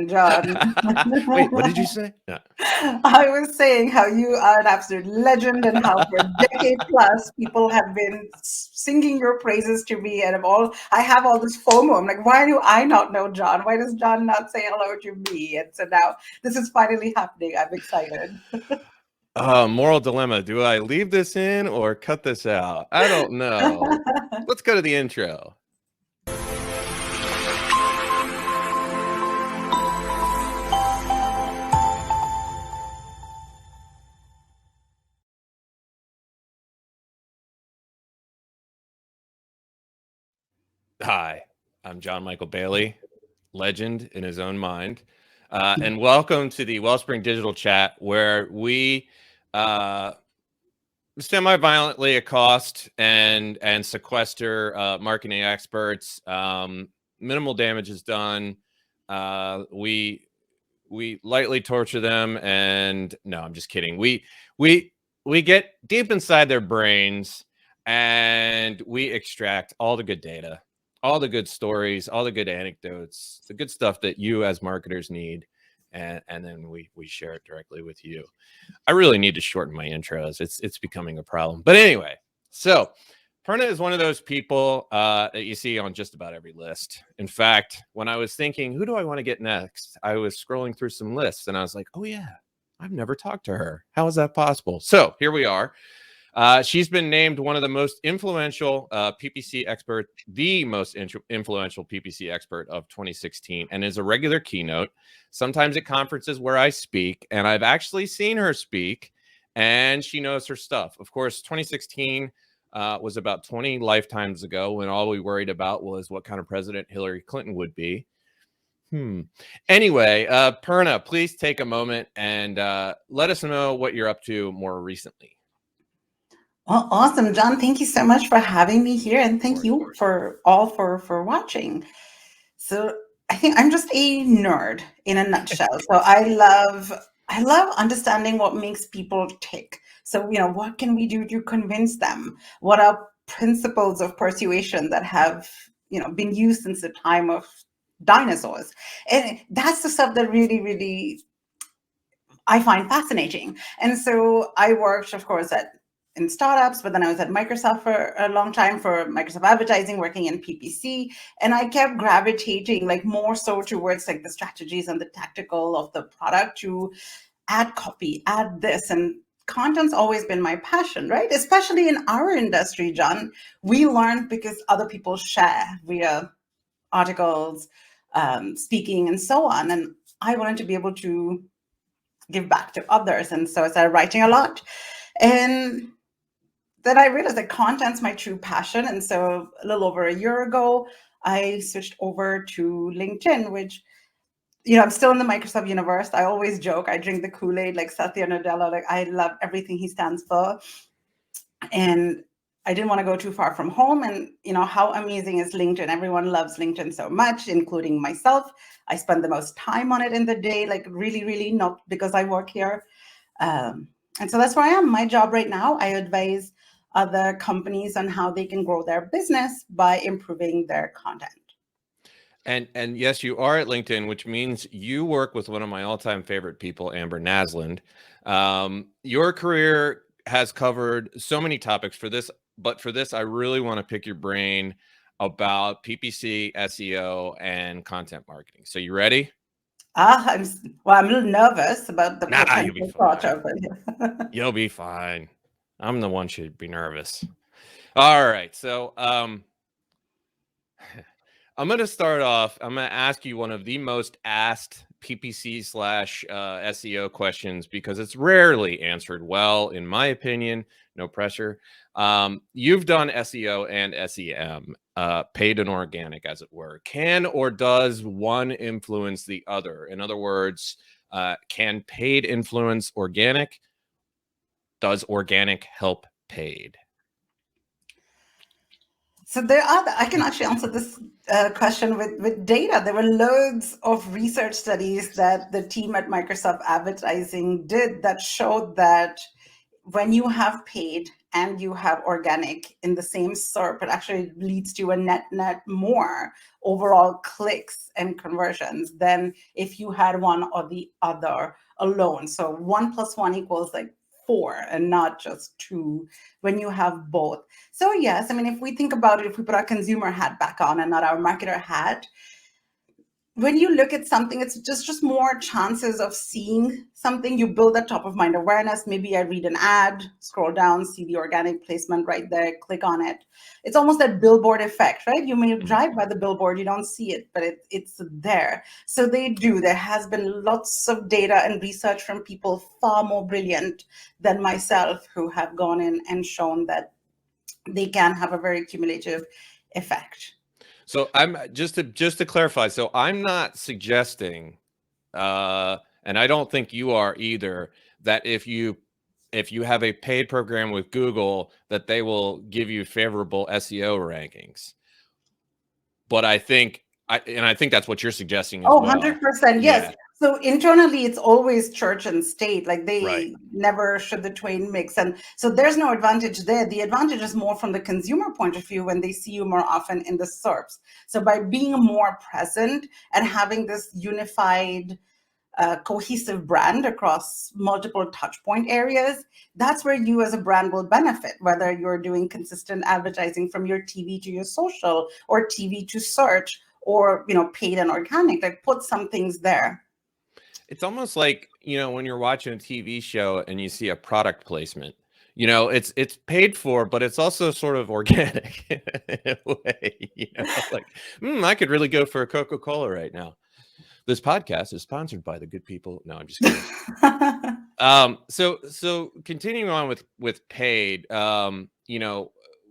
John. Wait, what did you say? Yeah. I was saying how you are an absolute legend and how for a decade plus people have been singing your praises to me and I have all this FOMO. I'm like, why do I not know John? Why does John not say hello to me? And so now this is finally happening. I'm excited. Moral dilemma. Do I leave this in or cut this out? I don't know. Let's go to the intro. Hi, I'm John Michael Bailey, legend in his own mind. And welcome to the Wellspring Digital Chat, where we semi-violently accost and sequester marketing experts. Minimal damage is done. We lightly torture them, and no, I'm just kidding. We get deep inside their brains, and we extract all the good data, all the good stories, all the good anecdotes, the good stuff that you as marketers need, and then we share it directly with you. I really need to shorten my intros. It's becoming a problem. But anyway, so Purna is one of those people that you see on just about every list. In fact, when I was thinking, who do I want to get next? I was scrolling through some lists and I was like, oh yeah, I've never talked to her. How is that possible? So here we are. She's been named one of the most influential PPC expert, the most influential PPC expert of 2016, and is a regular keynote, sometimes at conferences where I speak, and I've actually seen her speak, and she knows her stuff. Of course, 2016 was about 20 lifetimes ago, when all we worried about was what kind of president Hillary Clinton would be. Anyway, Purna, please take a moment and let us know what you're up to more recently. Well, awesome, John. Thank you so much for having me here, and thank you for watching. So I think I'm just a nerd in a nutshell. So I love understanding what makes people tick. So, what can we do to convince them? What are principles of persuasion that have, been used since the time of dinosaurs? And that's the stuff that really, really I find fascinating. And so I worked, of course, in startups, but then I was at Microsoft for a long time for Microsoft Advertising, working in PPC, and I kept gravitating more so towards the strategies and the tactical of the product to add copy, add this, and content's always been my passion, right? Especially in our industry, John, we learn because other people share via articles, speaking, and so on, and I wanted to be able to give back to others, and so I started writing a lot, and then I realized that content's my true passion. And so a little over a year ago, I switched over to LinkedIn, which, I'm still in the Microsoft universe. I always joke, I drink the Kool-Aid like Satya Nadella. I love everything he stands for. And I didn't want to go too far from home. And, how amazing is LinkedIn? Everyone loves LinkedIn so much, including myself. I spend the most time on it in the day, really, really, not because I work here. And so that's where I am. My job right now, I advise other companies on how they can grow their business by improving their content. And yes, you are at LinkedIn, which means you work with one of my all-time favorite people, Amber Naslund. Your career has covered so many topics but for this, I really want to pick your brain about PPC, SEO, and content marketing. So you ready? I'm a little nervous about the potential part of it. You'll be fine. I'm the one should be nervous. All right. So I'm going to start off. I'm going to ask you one of the most asked PPC / SEO questions because it's rarely answered well, in my opinion. No pressure. You've done SEO and SEM, paid and organic, as it were. Can or does one influence the other? In other words, can paid influence organic? Does organic help paid? So I can actually answer this question with data. There were loads of research studies that the team at Microsoft Advertising did that showed that when you have paid and you have organic in the same SERP, it actually leads to a net more overall clicks and conversions than if you had one or the other alone. So 1 + 1 equals like 4 and not just 2 when you have both. So yes, I mean, if we think about it, if we put our consumer hat back on and not our marketer hat, when you look at something, it's just more chances of seeing something. You build that top of mind awareness. Maybe I read an ad, scroll down, see the organic placement right there, click on it. It's almost that billboard effect, right? You may drive by the billboard, you don't see it, but it's there. So they do. There has been lots of data and research from people far more brilliant than myself who have gone in and shown that they can have a very cumulative effect. So I'm just to clarify. So I'm not suggesting, and I don't think you are either, that if you have a paid program with Google, that they will give you favorable SEO rankings. But I think that's what you're suggesting as well. 100%. Yes. Yeah. So internally, it's always church and state. Like they Right. never should the twain mix. And so there's no advantage there. The advantage is more from the consumer point of view when they see you more often in the SERPs. So by being more present and having this unified, cohesive brand across multiple touch point areas, that's where you as a brand will benefit, whether you're doing consistent advertising from your TV to your social or TV to search or, paid and organic. Like put some things there. It's almost like, when you're watching a TV show and you see a product placement, it's paid for, but it's also sort of organic in a way, like, I could really go for a Coca-Cola right now. This podcast is sponsored by the good people. No, I'm just kidding. So continuing on with paid,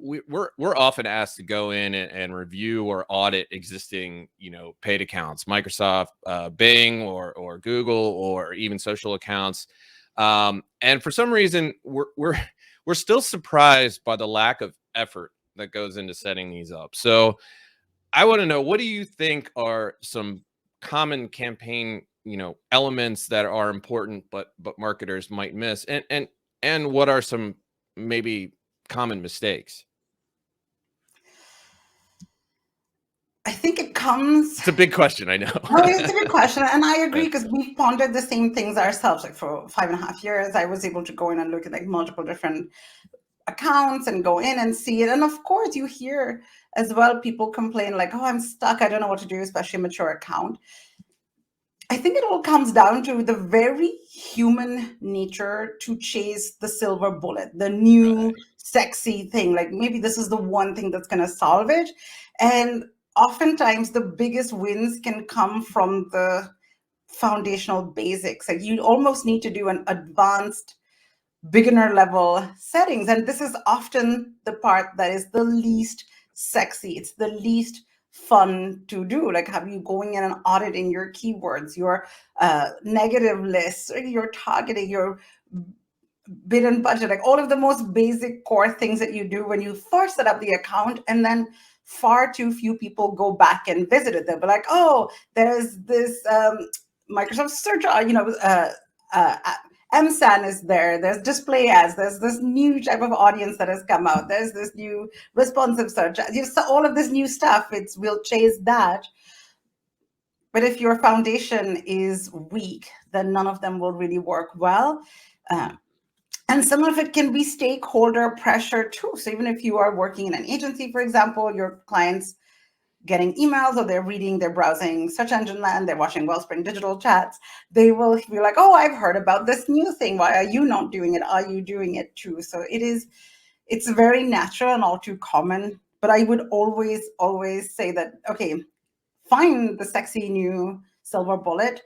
we're often asked to go in and review or audit existing, paid accounts, Microsoft, Bing, or Google, or even social accounts. And for some reason, we're still surprised by the lack of effort that goes into setting these up. So I want to know, what do you think are some common campaign, elements that are important, but marketers might miss, and what are some maybe common mistakes? I think it comes. It's a big question, I know. No, it's a good question. And I agree, because we've pondered the same things ourselves. Like for 5.5 years, I was able to go in and look at like multiple different accounts and go in and see it. And of course, you hear as well people complain like, oh, I'm stuck, I don't know what to do, especially a mature account. I think it all comes down to the very human nature to chase the silver bullet, the new sexy thing. Like maybe this is the one thing that's going to solve it. And oftentimes the biggest wins can come from the foundational basics. Like you almost need to do an advanced beginner level settings. And this is often the part that is the least sexy. It's the least fun to do. Like have you going in and auditing your keywords, your negative lists, or your targeting, your bid and budget, like all of the most basic core things that you do when you first set up the account. And then far too few people go back and visit it. They'll be like, oh, there's this Microsoft search, MSAN is there. There's display ads. There's this new type of audience that has come out. There's this new responsive search. All of this new stuff. We'll chase that. But if your foundation is weak, then none of them will really work well. And some of it can be stakeholder pressure too. So even if you are working in an agency, for example, your clients getting emails, or they're browsing search engine land, they're watching Wellspring digital chats, they will be like, oh, I've heard about this new thing. Why are you not doing it? Are you doing it too? So it's very natural and all too common. But I would always say that, okay, find the sexy new silver bullet,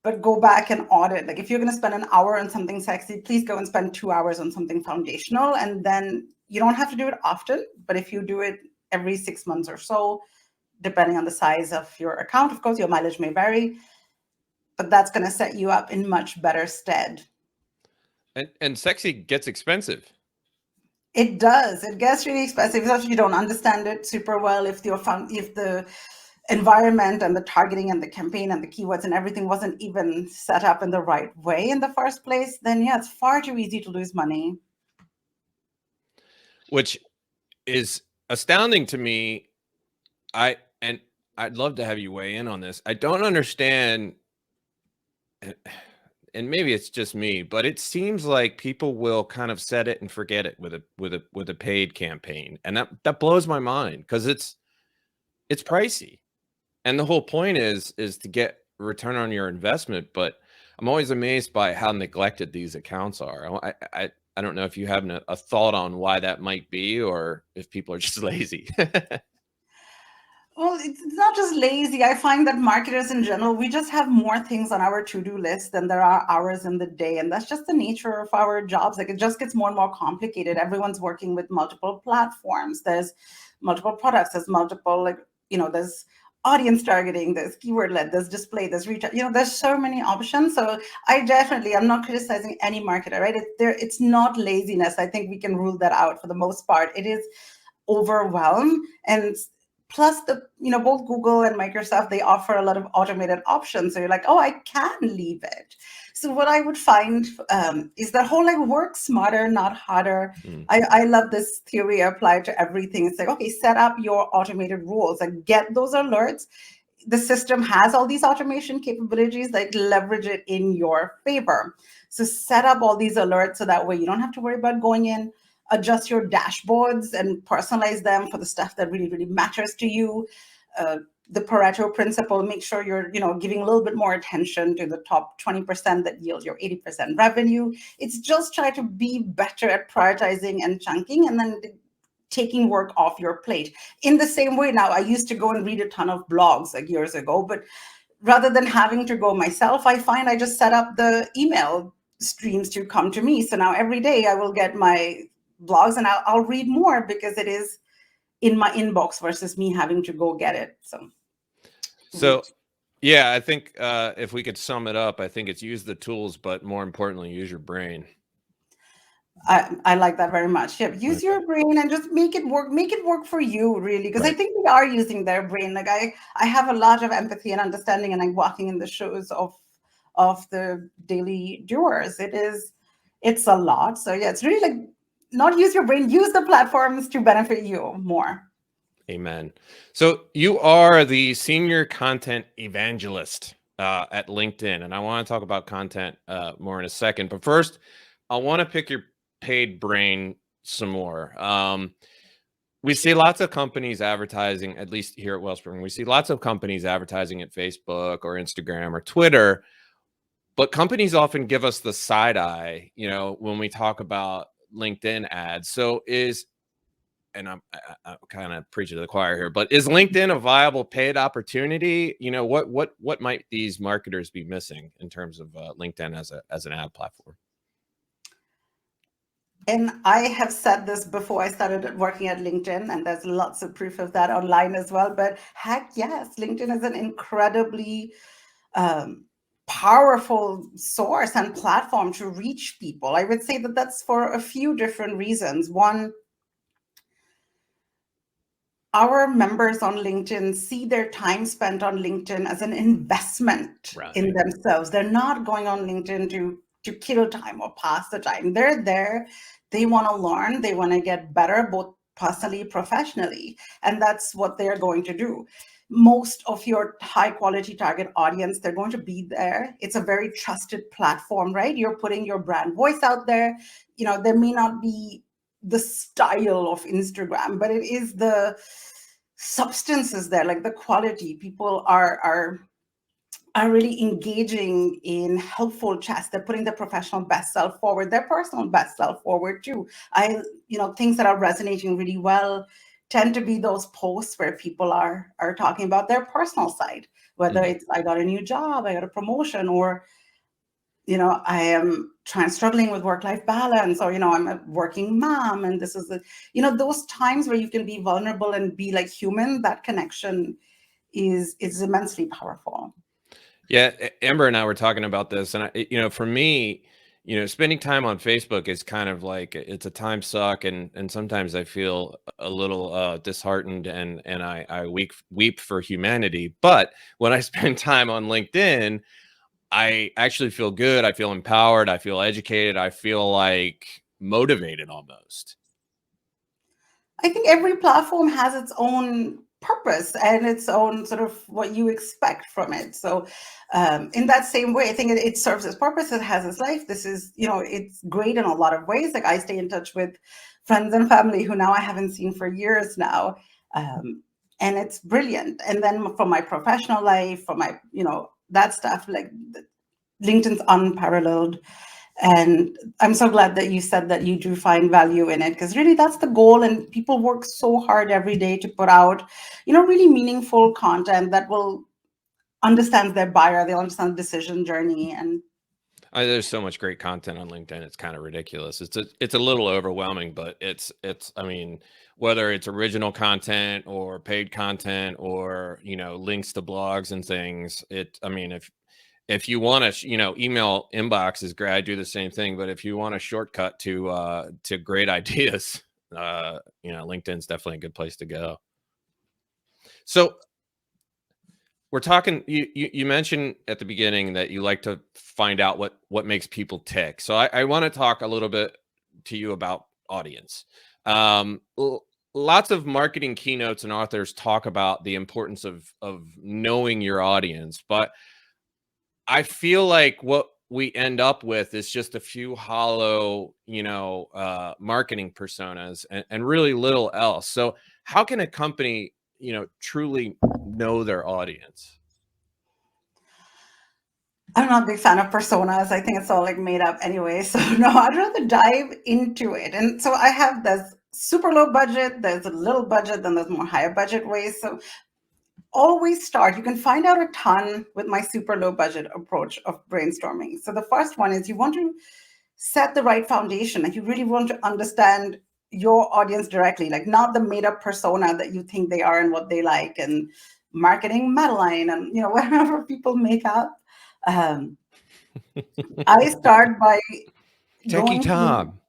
but go back and audit. Like if you're going to spend an hour on something sexy, please go and spend 2 hours on something foundational. And then you don't have to do it often, but if you do it every 6 months or so, depending on the size of your account, of course, your mileage may vary, but that's going to set you up in much better stead. And sexy gets expensive. It does. It gets really expensive, especially if you don't understand it super well. If the environment and the targeting and the campaign and the keywords and everything wasn't even set up in the right way in the first place, then yeah, it's far too easy to lose money. which is astounding to me. I'd love to have you weigh in on this. I don't understand, and maybe it's just me, but it seems like people will kind of set it and forget it with a paid campaign, and that blows my mind, because it's pricey, and the whole point is to get return on your investment. But I'm always amazed by how neglected these accounts are. I don't know if you have a thought on why that might be, or if people are just lazy. Well, it's not just lazy. I find that marketers in general, we just have more things on our to-do list than there are hours in the day. And that's just the nature of our jobs. Like, it just gets more and more complicated. Everyone's working with multiple platforms. There's multiple products. There's multiple, there's audience targeting, there's keyword led, there's display, there's reach. There's so many options. So I'm not criticizing any marketer, right? It's not laziness. I think we can rule that out for the most part. It is overwhelm. And plus, both Google and Microsoft, they offer a lot of automated options. So you're like, oh, I can leave it. So what I would find is that whole work smarter, not harder. I love this theory applied to everything. It's like, okay, set up your automated rules and get those alerts. The system has all these automation capabilities, leverage it in your favor. So set up all these alerts so that way you don't have to worry about going in, adjust your dashboards and personalize them for the stuff that really, really matters to you. The Pareto principle, make sure you're, giving a little bit more attention to the top 20% that yield your 80% revenue. It's just try to be better at prioritizing and chunking, and then taking work off your plate. In the same way, now, I used to go and read a ton of blogs years ago, but rather than having to go myself, I find I just set up the email streams to come to me. So now every day I will get my blogs and I'll read more because it is in my inbox versus me having to go get it. So yeah, I think if we could sum it up, I think it's use the tools, but more importantly, use your brain. I like that very much. Yeah, use your brain and just make it work for you, really, because I think they are using their brain. I have a lot of empathy and understanding, and I'm walking in the shoes of the daily doers. It's a lot. So yeah, it's really not use your brain, use the platforms to benefit you more. Amen. So you are the Senior Content Evangelist at LinkedIn, and I want to talk about content more in a second. But first, I want to pick your paid brain some more. We see lots of companies advertising, at least here at Wellspring, we see lots of companies advertising at Facebook or Instagram or Twitter, but companies often give us the side eye, when we talk about LinkedIn ads. So and I'm kind of preaching to the choir here, but is LinkedIn a viable paid opportunity? What might these marketers be missing in terms of LinkedIn as an ad platform? And I have said this before I started working at LinkedIn, and there's lots of proof of that online as well. But heck yes, LinkedIn is an incredibly powerful source and platform to reach people. I would say that that's for a few different reasons. One, our members on LinkedIn see their time spent on LinkedIn as an investment in themselves. They're not going on LinkedIn to kill time or pass the time. They're there. They want to learn. They want to get better, both personally, professionally. And that's what they're going to do. Most of your high quality target audience, they're going to be there. It's a very trusted platform, right? You're putting your brand voice out there. There may not be the style of Instagram, but it is the substances there, the quality. People are really engaging in helpful chats. They're putting their professional best self forward, their personal best self forward too. Things that are resonating really well tend to be those posts where people are talking about their personal side, whether it's I got a new job, I got a promotion, or I am struggling with work-life balance, or, I'm a working mom, and this is those times where you can be vulnerable and be human. That connection is immensely powerful. Yeah, Amber and I were talking about this, and for me, spending time on Facebook is kind of it's a time suck, and sometimes I feel a little disheartened, and I weep for humanity. But when I spend time on LinkedIn, I actually feel good. I feel empowered. I feel educated. I feel motivated almost. I think every platform has its own purpose and its own sort of what you expect from it. So, in that same way, I think it serves its purpose. It has its life. This is, it's great in a lot of ways. Like I stay in touch with friends and family who now I haven't seen for years now. And it's brilliant. And then for my professional life, for my, that stuff, like LinkedIn's unparalleled. And I'm so glad that you said that you do find value in it, because really that's the goal. And people work so hard every day to put out, really meaningful content that will understand their buyer, they'll understand the decision journey. And there's so much great content on LinkedIn. It's kind of ridiculous. It's a little overwhelming, but it's, I mean, whether it's original content or paid content or, links to blogs and things, I mean, if you want to, email inbox is great. I do the same thing, but if you want a shortcut to great ideas, LinkedIn's definitely a good place to go. So we're talking, you mentioned at the beginning that you like to find out what makes people tick. So I want to talk a little bit to you about audience. Lots of marketing keynotes and authors talk about the importance of knowing your audience, but I feel like what we end up with is just a few hollow, marketing personas and really little else. So how can a company, truly know their audience? I'm not a big fan of personas. I think it's all like made up anyway. So no, I'd rather dive into it. And so there's super low budget, there's a little budget, then there's more higher budget ways. So always start. You can find out a ton with my super low budget approach of brainstorming. So the first one is you want to set the right foundation. Like you really want to understand your audience directly, like not the made up persona that you think they are and what they like and marketing Madeline and whatever people make up. I start by Techie Tom.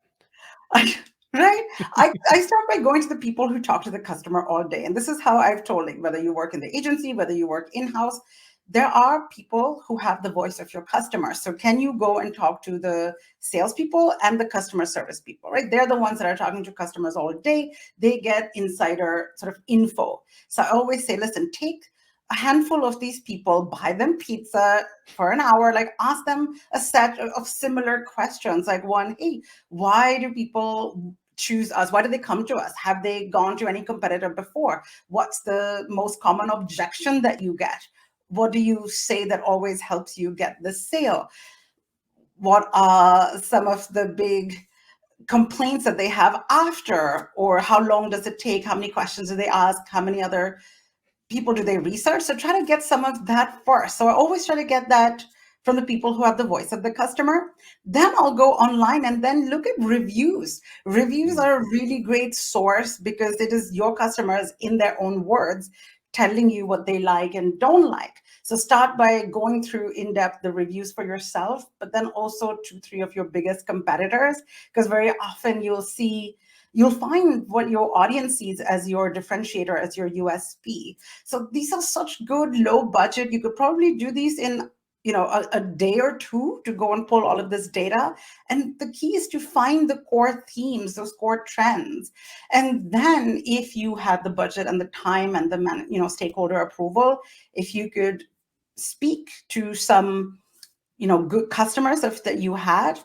Right? I start by going to the people who talk to the customer all day. And this is how I've told it, whether you work in the agency, whether you work in-house, there are people who have the voice of your customer. So can you go and talk to the salespeople and the customer service people, right? They're the ones that are talking to customers all day. They get insider sort of info. So I always say, listen, take a handful of these people, buy them pizza for an hour, like ask them a set of similar questions. Like one, hey, why do people choose us? Why do they come to us? Have they gone to any competitor before? What's the most common objection that you get? What do you say that always helps you get the sale? What are some of the big complaints that they have after? Or how long does it take? How many questions do they ask? How many other people do they research? So try to get some of that first. So I always try to get that from the people who have the voice of the customer. Then I'll go online and then look at reviews. Reviews are a really great source because it is your customers in their own words telling you what they like and don't like. So start by going through in depth the reviews for yourself, but then also 2-3 of your biggest competitors, because very often you'll find what your audience sees as your differentiator, as your USP. So these are such good low budget. You could probably do these in a day or two to go and pull all of this data. And the key is to find the core themes, those core trends. And then if you had the budget and the time and the stakeholder approval, if you could speak to some good customers that you had,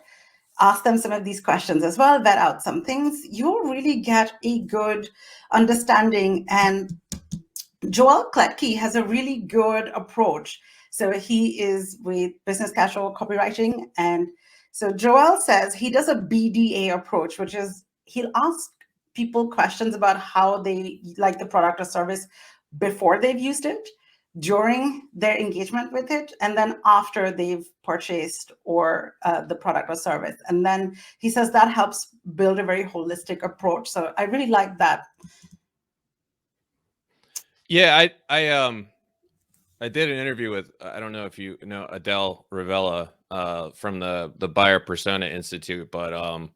ask them some of these questions as well, vet out some things, you'll really get a good understanding. And Joel Kletke has a really good approach. So he is with Business Casual Copywriting. And so Joel says he does a BDA approach, which is he'll ask people questions about how they like the product or service before they've used it, during their engagement with it, and then after they've purchased or the product or service. And then he says that helps build a very holistic approach. So I really like that. Yeah, I did an interview with, I don't know if you know Adele Ravella from the Buyer Persona Institute, but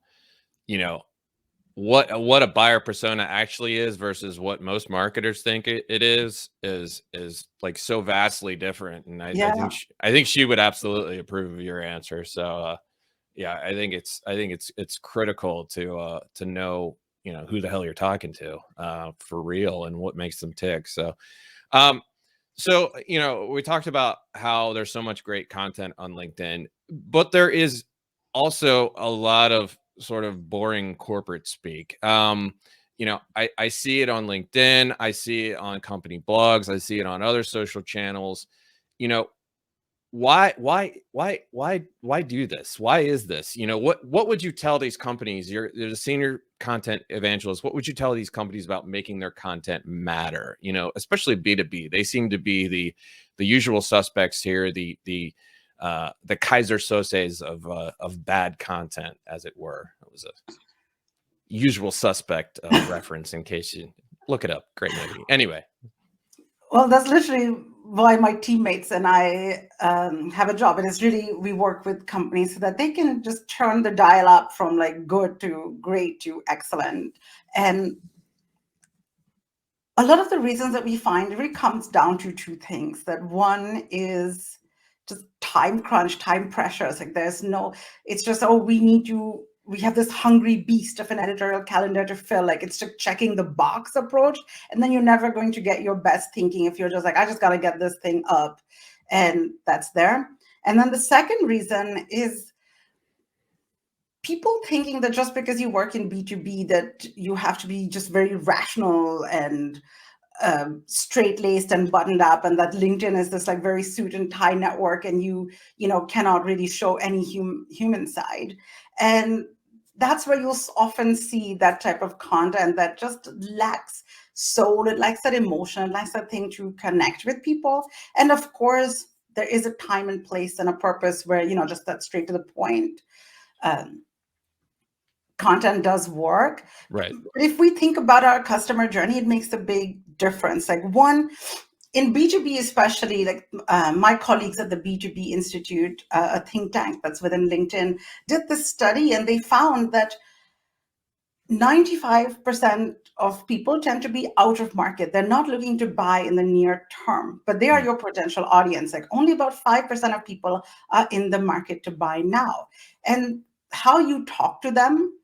what a buyer persona actually is versus what most marketers think it is like so vastly different. And I think she would absolutely approve of your answer. So yeah, I think it's critical to know who the hell you're talking to for real and what makes them tick. So, we talked about how there's so much great content on LinkedIn, but there is also a lot of sort of boring corporate speak. I see it on LinkedIn, I see it on company blogs, I see it on other social channels. Why do this? Why is this? What would you tell these companies? You're the senior content evangelist. What would you tell these companies about making their content matter? Especially B2B. They seem to be the usual suspects here, the Kaiser Söze of bad content, as it were. It was a usual suspect reference in case you look it up. Great movie. Anyway. Well, that's literally why my teammates and I have a job. And it's really, we work with companies so that they can just turn the dial up from like good to great to excellent. And a lot of the reasons that we find really comes down to two things. That one is just time crunch, time pressure. It's like it's just, we have this hungry beast of an editorial calendar to fill. Like it's just checking the box approach. And then you're never going to get your best thinking if you're just like, I just got to get this thing up. And that's there. And then the second reason is people thinking that just because you work in B2B that you have to be just very rational and straight-laced and buttoned up, and that LinkedIn is this like very suit and tie network, and you cannot really show any human side. And that's where you'll often see that type of content that just lacks soul. It lacks that emotion. It lacks that thing to connect with people. And of course, there is a time and place and a purpose where just that straight to the point content does work. Right. But if we think about our customer journey, it makes a big difference. Like one, in B2B especially, like my colleagues at the B2B Institute, a think tank that's within LinkedIn, did this study, and they found that 95% of people tend to be out of market. They're not looking to buy in the near term, but they are your potential audience. Like only about 5% of people are in the market to buy now. And how you talk to them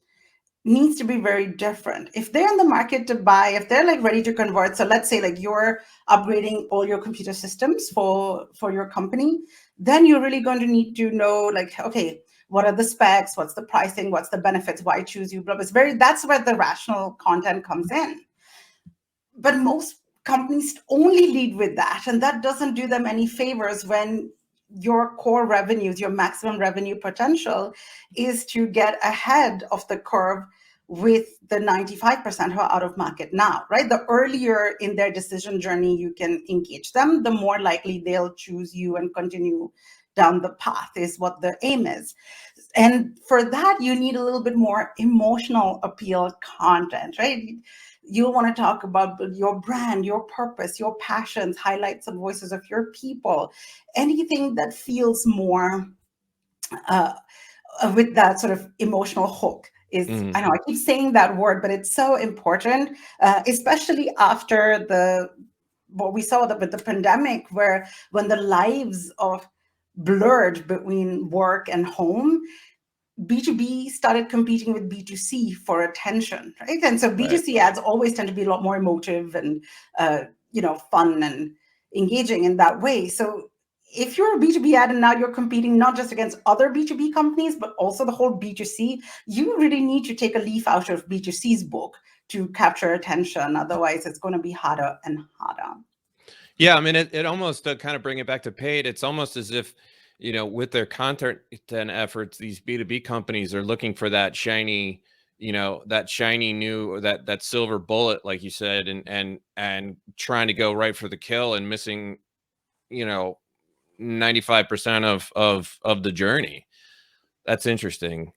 needs to be very different. If they're in the market to buy, if they're like ready to convert, so let's say like you're upgrading all your computer systems for your company, then you're really going to need to know like, okay, what are the specs? What's the pricing? What's the benefits? Why choose you? Blah, blah. That's where the rational content comes in. But most companies only lead with that, and that doesn't do them any favors when your core revenues, your maximum revenue potential is to get ahead of the curve with the 95% who are out of market now, right? The earlier in their decision journey you can engage them, the more likely they'll choose you and continue down the path is what the aim is. And for that, you need a little bit more emotional appeal content, right? You'll want to talk about your brand, your purpose, your passions, highlights and voices of your people, anything that feels more with that sort of emotional hook is, I know I keep saying that word, but it's so important, especially after what we saw with the pandemic, where when the lives of blurred between work and home, B2B started competing with B2C for attention, right? And so B2C ads always tend to be a lot more emotive and, fun and engaging in that way. So if you're a B2B ad and now you're competing not just against other B2B companies, but also the whole B2C, you really need to take a leaf out of B2C's book to capture attention. Otherwise, it's going to be harder and harder. Yeah, I mean, it almost kind of bring it back to paid. It's almost as if, with their content efforts, these B2B companies are looking for that shiny, that shiny new, that silver bullet, like you said, and trying to go right for the kill and missing, 95% of the journey. That's interesting.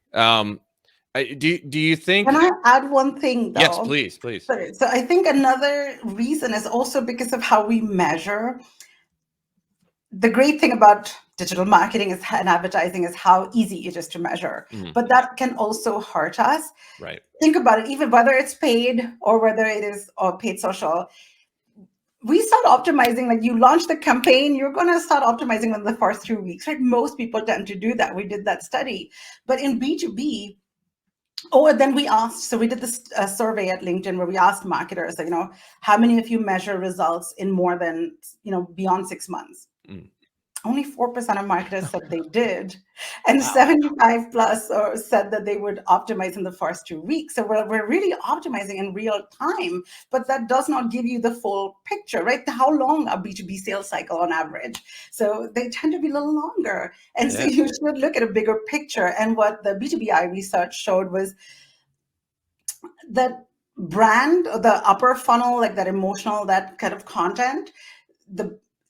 Do you think? Can I add one thing, though? Yes, please. So I think another reason is also because of how we measure. The great thing about digital marketing and advertising is how easy it is to measure, but that can also hurt us. Right. Think about it, even whether it's paid or whether it is paid social. We start optimizing, like you launch the campaign, you're going to start optimizing in the first 3 weeks, right? Most people tend to do that. We did that study. But in B2B, Or then we asked, so we did this survey at LinkedIn where we asked marketers, how many of you measure results in more than, beyond 6 months? Only 4% of marketers said they did, and Wow. 75 plus said that they would optimize in the first 2 weeks. So we're really optimizing in real time, but that does not give you the full picture, right? How long a B2B sales cycle on average? So they tend to be a little longer. And so you should look at a bigger picture. And what the B2BI research showed was that brand, or the upper funnel, like that emotional, that kind of content,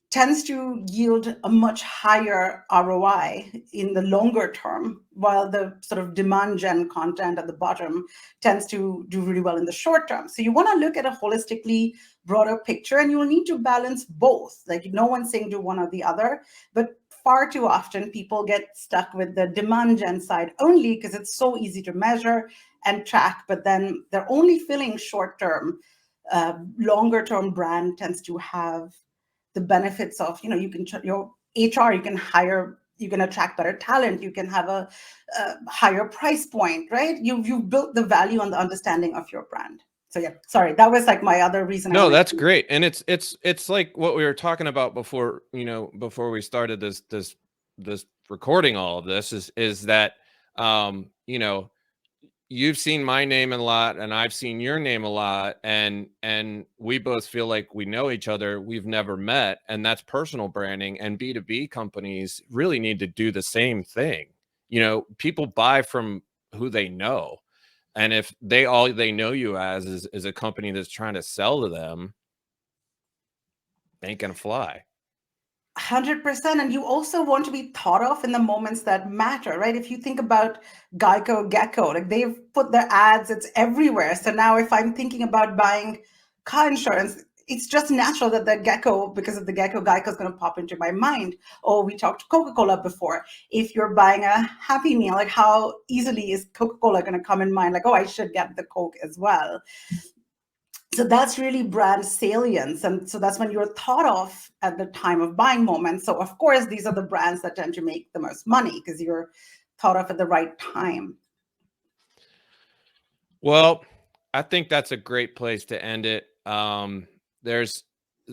tends to yield a much higher ROI in the longer term, while the sort of demand gen content at the bottom tends to do really well in the short term. So you want to look at a holistically broader picture, and you'll need to balance both. Like, no one's saying do one or the other, but far too often people get stuck with the demand gen side only because it's so easy to measure and track, but then they're only feeling short term. Longer term brand tends to have the benefits of, you can your HR, you can hire, you can attract better talent, you can have a higher price point, right? You've built the value on the understanding of your brand. So yeah, sorry, that was like my other reason. No, that's great. And it's like what we were talking about before, before we started this recording all of this is that, you've seen my name a lot and I've seen your name a lot, and we both feel like we know each other. We've never met, and that's personal branding. And B2B companies really need to do the same thing. People buy from who they know. And if all they know you as is a company that's trying to sell to them, ain't gonna fly. 100%. And you also want to be thought of in the moments that matter, right? If you think about Gecko, like they've put their ads, it's everywhere. So now if I'm thinking about buying car insurance, it's just natural that the Gecko, because of the Gecko is going to pop into my mind. Or we talked Coca-Cola before. If you're buying a Happy Meal, like how easily is Coca-Cola going to come in mind? Like, oh, I should get the Coke as well. So that's really brand salience. And so that's when you're thought of at the time of buying moment. So of course, these are the brands that tend to make the most money because you're thought of at the right time. Well, I think that's a great place to end it. There's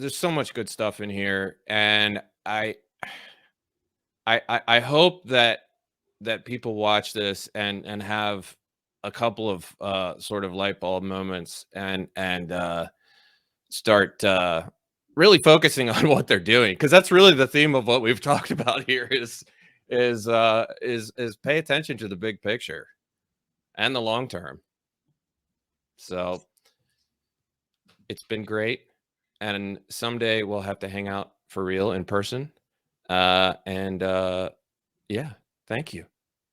so much good stuff in here. And I hope that people watch this and have a couple of sort of light bulb moments and start really focusing on what they're doing, because that's really the theme of what we've talked about here is pay attention to the big picture and the long term. So it's been great, and someday we'll have to hang out for real in person. Yeah, thank you.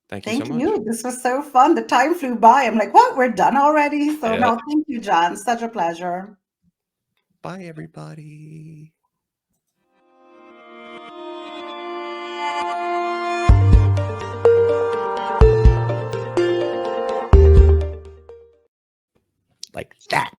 Thank you so much. This was so fun. The time flew by. I'm like, what? We're done already? So no, thank you, John. Such a pleasure. Bye, everybody.